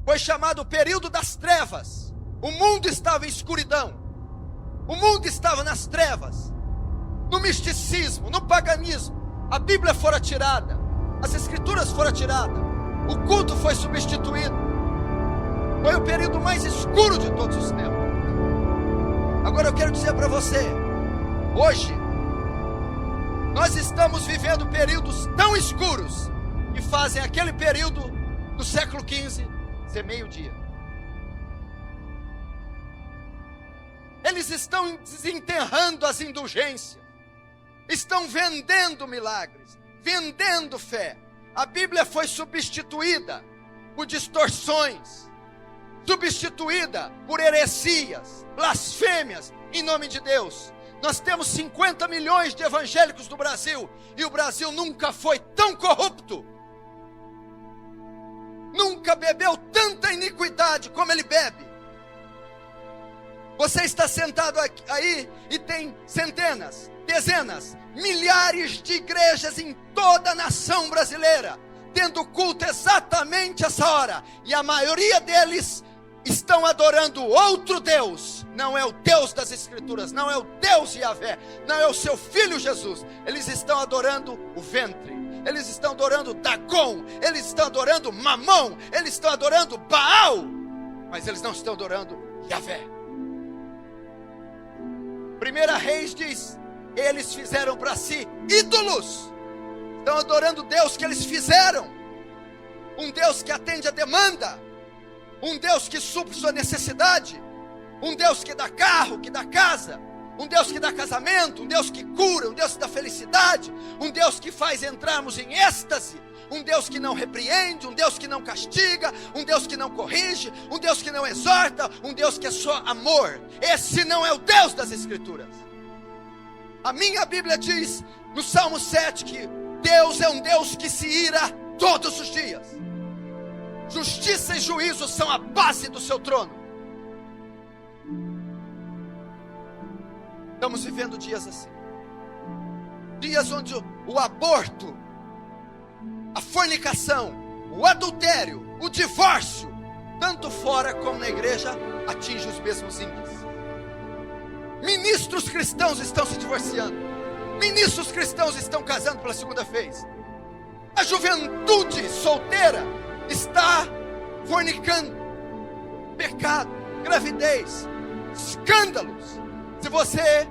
foi chamado o período das trevas. O mundo estava em escuridão. O mundo estava nas trevas, no misticismo, no paganismo. A Bíblia fora tirada, as Escrituras foram tiradas, o culto foi substituído. Foi o período mais escuro de todos os tempos. Agora eu quero dizer para você, hoje, nós estamos vivendo períodos tão escuros que fazem aquele período do século XV ser meio-dia. Eles estão desenterrando as indulgências, estão vendendo milagres, vendendo fé. A Bíblia foi substituída por distorções, substituída por heresias, blasfêmias em nome de Deus. Nós temos 50 milhões de evangélicos no Brasil, e o Brasil nunca foi tão corrupto, nunca bebeu tanta iniquidade como ele bebe. Você está sentado aí e tem centenas, dezenas, milhares de igrejas em toda a nação brasileira, tendo culto exatamente essa hora, e a maioria deles estão adorando outro Deus. Não é o Deus das Escrituras, não é o Deus Yahvé, não é o seu Filho Jesus. Eles estão adorando o ventre, eles estão adorando Dagon, eles estão adorando Mamon, eles estão adorando Baal, mas eles não estão adorando Yahvé. 1 Reis diz: eles fizeram para si ídolos, estão adorando Deus que eles fizeram, um Deus que atende a demanda, um Deus que supre sua necessidade, um Deus que dá carro, que dá casa, um Deus que dá casamento, um Deus que cura, um Deus que dá felicidade, um Deus que faz entrarmos em êxtase, um Deus que não repreende, um Deus que não castiga, um Deus que não corrige, um Deus que não exorta, um Deus que é só amor. Esse não é o Deus das Escrituras. A minha Bíblia diz no Salmo 7 que Deus é um Deus que se ira todos os dias. Justiça e juízo são a base do seu trono. Estamos vivendo dias assim, dias onde o aborto, a fornicação, o adultério, o divórcio, tanto fora como na igreja, atinge os mesmos índices. Ministros cristãos estão se divorciando, ministros cristãos estão casando pela segunda vez, a juventude solteira está fornicando, pecado, gravidez, escândalos. Se você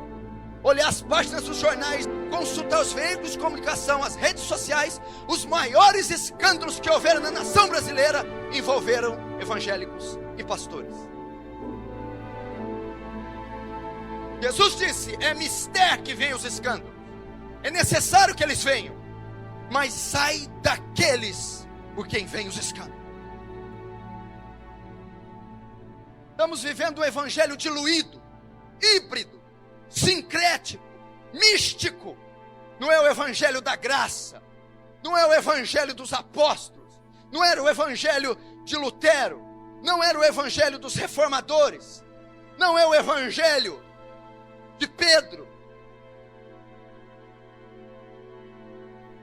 olhar as páginas dos jornais, consultar os veículos de comunicação, as redes sociais, os maiores escândalos que houveram na nação brasileira envolveram evangélicos e pastores. Jesus disse: é mister que vem os escândalos, é necessário que eles venham, mas sai daqueles por quem vem os escândalos. Estamos vivendo um evangelho diluído, híbrido, sincrético, místico. Não é o evangelho da graça, não é o evangelho dos apóstolos, não era o evangelho de Lutero, não era o evangelho dos reformadores, não é o evangelho de Pedro.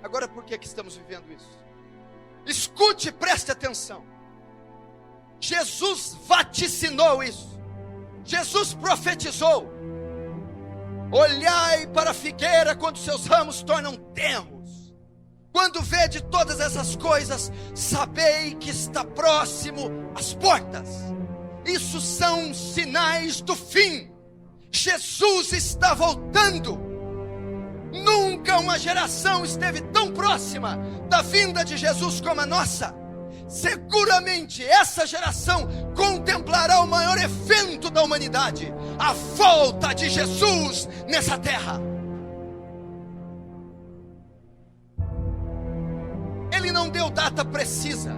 Agora, por que estamos vivendo isso? Escute e preste atenção. Jesus vaticinou isso, Jesus profetizou: olhai para a figueira quando seus ramos tornam tenros. Quando vede todas essas coisas, sabei que está próximo às portas. Isso são sinais do fim. Jesus está voltando. Nunca uma geração esteve tão próxima da vinda de Jesus como a nossa. Seguramente essa geração contemplará o maior evento da humanidade, a volta de Jesus nessa terra. Ele não deu data precisa,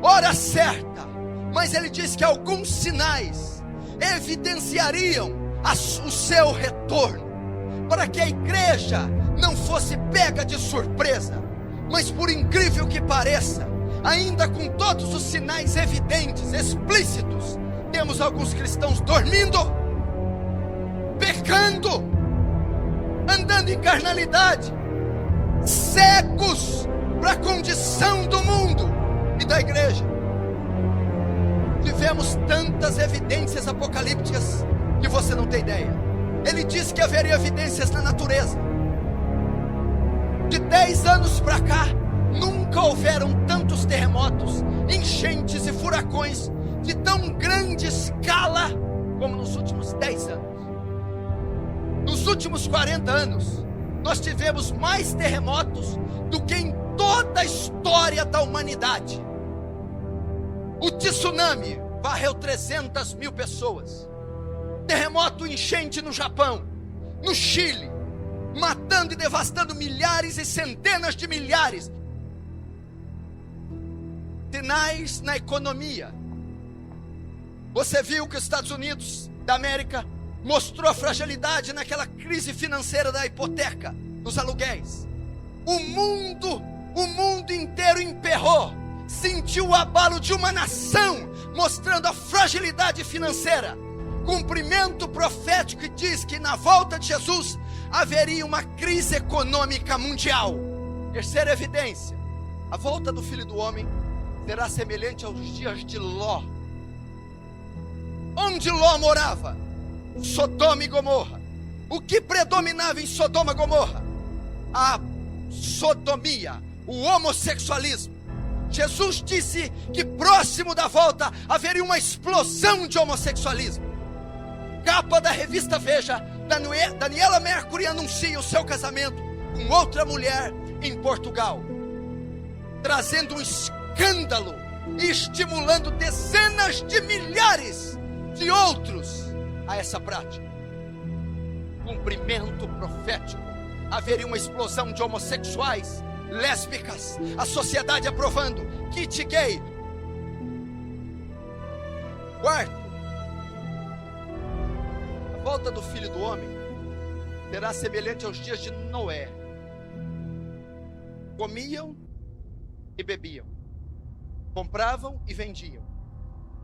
hora certa, mas ele disse que alguns sinais evidenciariam o seu retorno, para que a igreja não fosse pega de surpresa. Mas por incrível que pareça, ainda com todos os sinais evidentes, explícitos, temos alguns cristãos dormindo, pecando, andando em carnalidade, cegos para a condição do mundo e da igreja. tivemos tantas evidências apocalípticas que você não tem ideia. Ele disse que haveria evidências na natureza. De 10 anos para cá, nunca houveram tantos terremotos, enchentes e furacões de tão grande escala como nos últimos 10 anos. Nos últimos 40 anos, nós tivemos mais terremotos do que em toda a história da humanidade. O tsunami varreu 300 mil pessoas. Terremoto enchente no Japão, no Chile, matando e devastando milhares e centenas de milhares. Sinais na economia. Você viu que os Estados Unidos da América mostrou a fragilidade naquela crise financeira da hipoteca, dos aluguéis. O mundo inteiro emperrou, sentiu o abalo de uma nação, mostrando a fragilidade financeira. Cumprimento profético que diz que na volta de Jesus haveria uma crise econômica mundial. Terceira evidência: a volta do Filho do Homem será semelhante aos dias de Ló. Onde Ló morava? Sodoma e Gomorra. O que predominava em Sodoma e Gomorra? A sodomia, o homossexualismo. Jesus disse que próximo da volta haveria uma explosão de homossexualismo. Capa da revista Veja, Daniela Mercury anuncia o seu casamento com outra mulher em Portugal, trazendo um escândalo e estimulando dezenas de milhares de outros a essa prática. Cumprimento profético: haveria uma explosão de homossexuais, lésbicas, a sociedade aprovando kit gay. Quarto, a volta do Filho do Homem será semelhante aos dias de Noé. Comiam e bebiam, compravam e vendiam,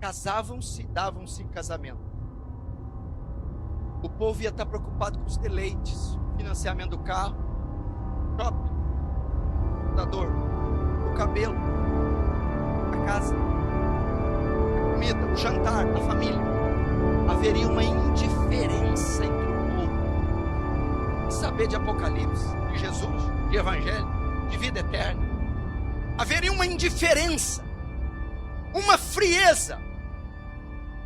casavam-se e davam-se em casamento. O povo ia estar preocupado com os deleites, financiamento do carro, shopping, computador, o cabelo, a casa, a comida, o jantar, a família. Haveria uma indiferença entre o povo. E saber de Apocalipse, de Jesus, de Evangelho, de vida eterna. Haveria uma indiferença, uma frieza.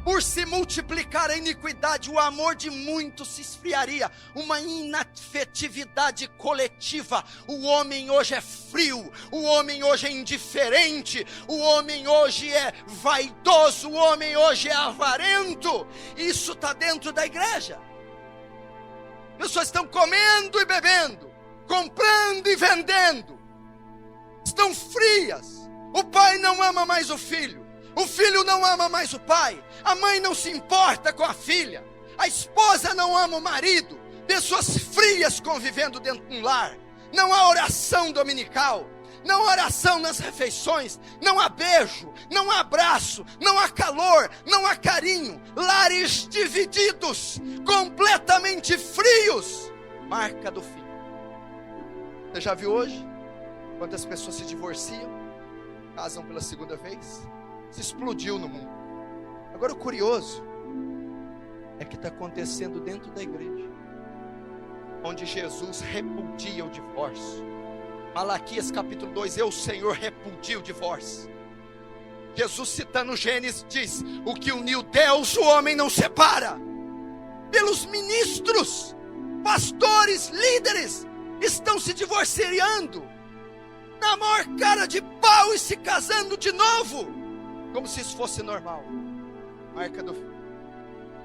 Por se multiplicar a iniquidade, o amor de muitos se esfriaria. Uma inafetividade coletiva. O homem hoje é frio, o homem hoje é indiferente, o homem hoje é vaidoso, o homem hoje é avarento. Isso está dentro da igreja. Pessoas estão comendo e bebendo, comprando e vendendo. Estão frias. O pai não ama mais o filho. O filho não ama mais o pai, a mãe não se importa com a filha, a esposa não ama o marido, pessoas frias convivendo dentro de um lar. Não há oração dominical, não há oração nas refeições, não há beijo, não há abraço, não há calor, não há carinho. Lares divididos, completamente frios, marca do fim. Você já viu hoje quantas pessoas se divorciam, casam pela segunda vez? Se explodiu no mundo. Agora o curioso é que está acontecendo dentro da igreja, onde Jesus repudia o divórcio. Malaquias capítulo 2, eu, Senhor, repudio o divórcio. Jesus, citando Gênesis, diz: o que uniu Deus, o homem não separa. Pelos ministros, pastores, líderes estão se divorciando na maior cara de pau e se casando de novo, como se isso fosse normal. Marca do fim.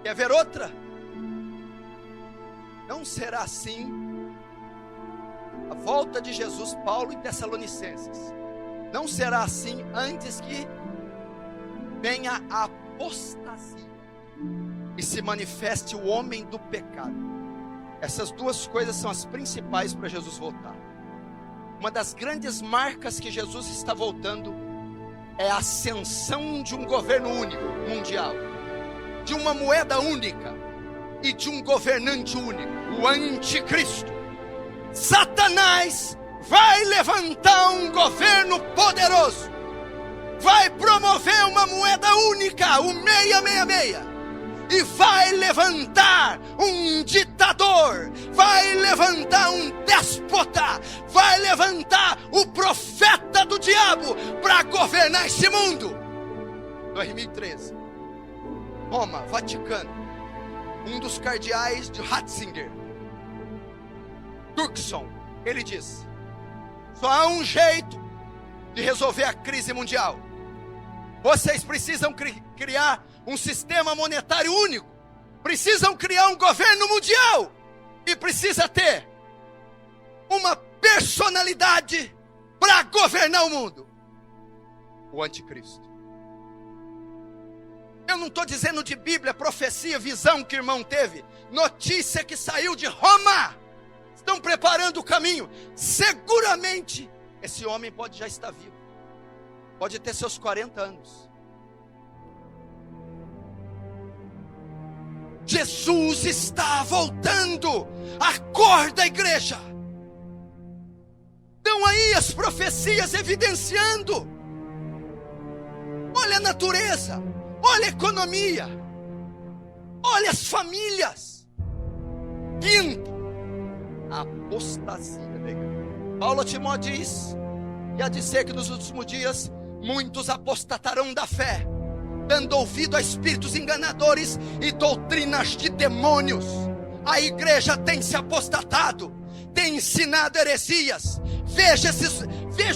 Quer ver outra? Não será assim a volta de Jesus. Paulo em Tessalonicenses: não será assim antes que venha a apostasia e se manifeste o homem do pecado. Essas duas coisas são as principais para Jesus voltar. Uma das grandes marcas que Jesus está voltando é a ascensão de um governo único, mundial, de uma moeda única e de um governante único, o anticristo. Satanás vai levantar um governo poderoso, vai promover uma moeda única, chegar o 666 e vai levantar um ditador, vai levantar um déspota, vai levantar o profeta do diabo para governar esse mundo. 2013, Roma, Vaticano, um dos cardeais de Ratzinger, Turkson, ele diz: só há um jeito de resolver a crise mundial. Vocês precisam criar um sistema monetário único, precisam criar um governo mundial e precisa ter uma personalidade para governar o mundo: o anticristo. Eu não estou dizendo de Bíblia, profecia, visão que o irmão teve, notícia que saiu de Roma. Estão preparando o caminho. Seguramente esse homem pode já estar vivo, pode ter seus 40 anos. Jesus está voltando. Acorda, igreja. Estão aí as profecias evidenciando. Olha a natureza, olha a economia, olha as famílias. Quinto, a apostasia da igreja. Paulo a Timóteo diz que há de ser que nos últimos dias muitos apostatarão da fé, dando ouvido a espíritos enganadores e doutrinas de demônios. A igreja tem se apostatado, tem ensinado heresias. Veja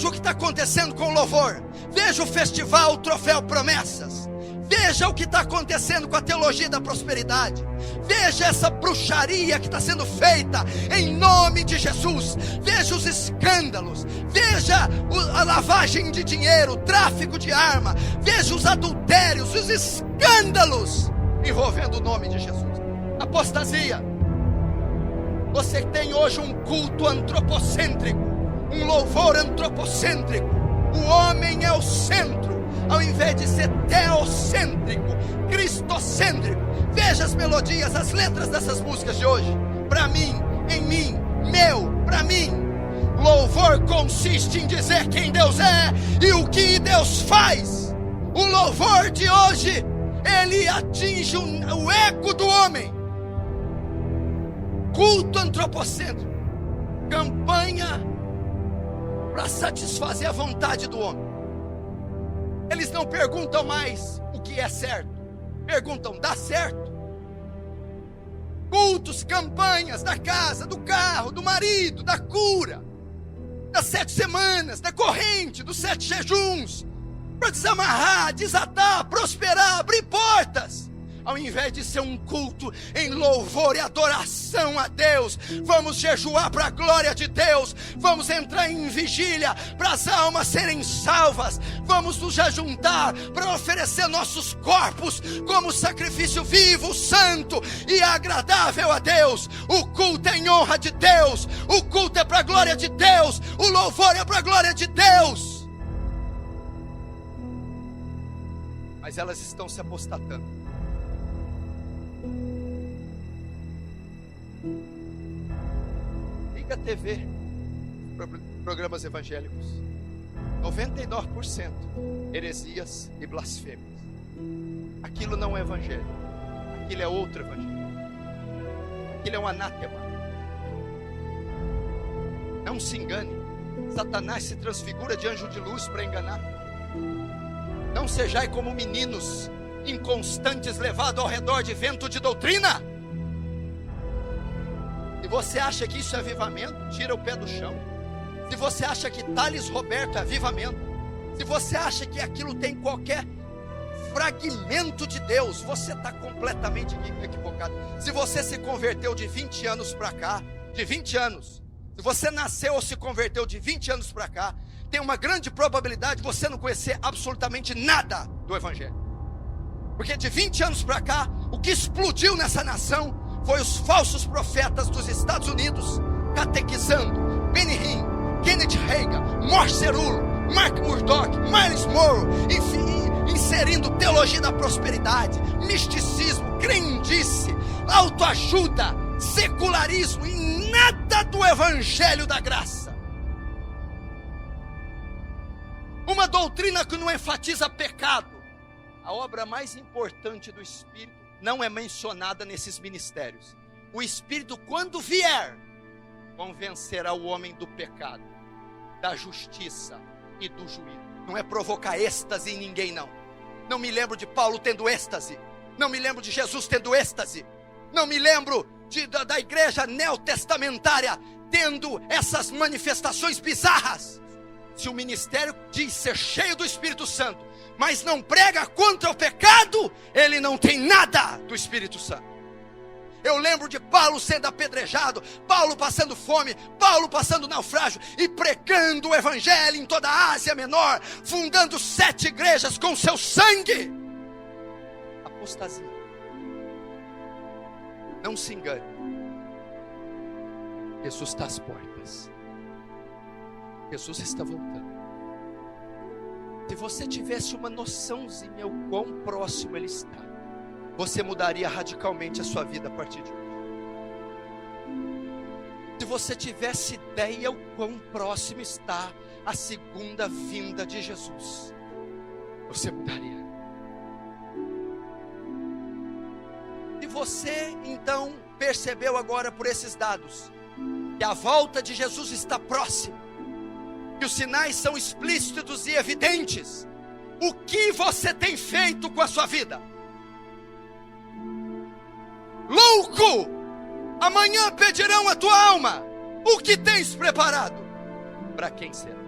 o que está acontecendo com o louvor, veja o festival, o troféu promessas, veja o que está acontecendo com a teologia da prosperidade, veja essa bruxaria que está sendo feita em nome de Jesus, veja os escândalos, veja a lavagem de dinheiro, o tráfico de arma, veja os adultérios, os escândalos envolvendo o nome de Jesus. Apostasia. Você tem hoje um culto antropocêntrico, um louvor antropocêntrico. O homem é o centro, ao invés de ser teocêntrico, cristocêntrico. Veja as melodias, as letras dessas músicas de hoje. Para mim, em mim, meu, para mim. Louvor consiste em dizer quem Deus é e o que Deus faz. O louvor de hoje, ele atinge o ego do homem. Culto antropocêntrico, campanha para satisfazer a vontade do homem. Eles não perguntam mais o que é certo, perguntam: dá certo? Cultos, campanhas da casa, do carro, do marido, da cura, das 7 semanas, da corrente, dos 7 jejuns, para desamarrar, desatar, prosperar, abrir portas. Ao invés de ser um culto em louvor e adoração a Deus, vamos jejuar para a glória de Deus, vamos entrar em vigília para as almas serem salvas, vamos nos ajuntar para oferecer nossos corpos como sacrifício vivo, santo e agradável a Deus. O culto é em honra de Deus, o culto é para a glória de Deus, o louvor é para a glória de Deus. Mas elas estão se apostatando. Liga a TV, programas evangélicos, 99% heresias e blasfêmias. Aquilo não é evangelho, aquilo é outro evangelho, aquilo é um anátema. Não se engane, Satanás se transfigura de anjo de luz para enganar. Não sejais como meninos inconstantes, levados ao redor de vento de doutrina. Se você acha que isso é avivamento, tira o pé do chão. Se você acha que Thales Roberto é avivamento, se você acha que aquilo tem qualquer fragmento de Deus, você está completamente equivocado. Se você se converteu de 20 anos para cá, de 20 anos, se você nasceu ou se converteu de 20 anos para cá, tem uma grande probabilidade de você não conhecer absolutamente nada do Evangelho. Porque de 20 anos para cá, o que explodiu nessa nação foi os falsos profetas dos Estados Unidos catequizando Benny Hinn, Kenneth Hagin, Morse Cerullo, Mark Murdock, Miles Monroe, enfim, inserindo teologia da prosperidade, misticismo, crendice, autoajuda, secularismo e nada do evangelho da graça. Uma doutrina que não enfatiza pecado, A obra mais importante do Espírito não é mencionada nesses ministérios. O Espírito, quando vier, convencerá o homem do pecado, da justiça e do juízo. Não é provocar êxtase em ninguém, não. Não me lembro de Paulo tendo êxtase. Não me lembro de Jesus tendo êxtase. Não me lembro da igreja neotestamentária tendo essas manifestações bizarras. Se o ministério diz ser cheio do Espírito Santo, mas não prega contra o pecado, ele não tem nada do Espírito Santo. Eu lembro de Paulo sendo apedrejado, Paulo passando fome, Paulo passando naufrágio e pregando o evangelho em toda a Ásia Menor, fundando 7 igrejas com seu sangue. Apostasia. Não se engane. Jesus está às portas. Jesus está voltando. Se você tivesse uma noçãozinha o quão próximo Ele está, você mudaria radicalmente a sua vida a partir de hoje. Se você tivesse ideia o quão próximo está a segunda vinda de Jesus, você mudaria. Se você então percebeu agora por esses dados que a volta de Jesus está próxima, que os sinais são explícitos e evidentes, o que você tem feito com a sua vida? Louco! Amanhã pedirão a tua alma. O que tens preparado? Para quem será?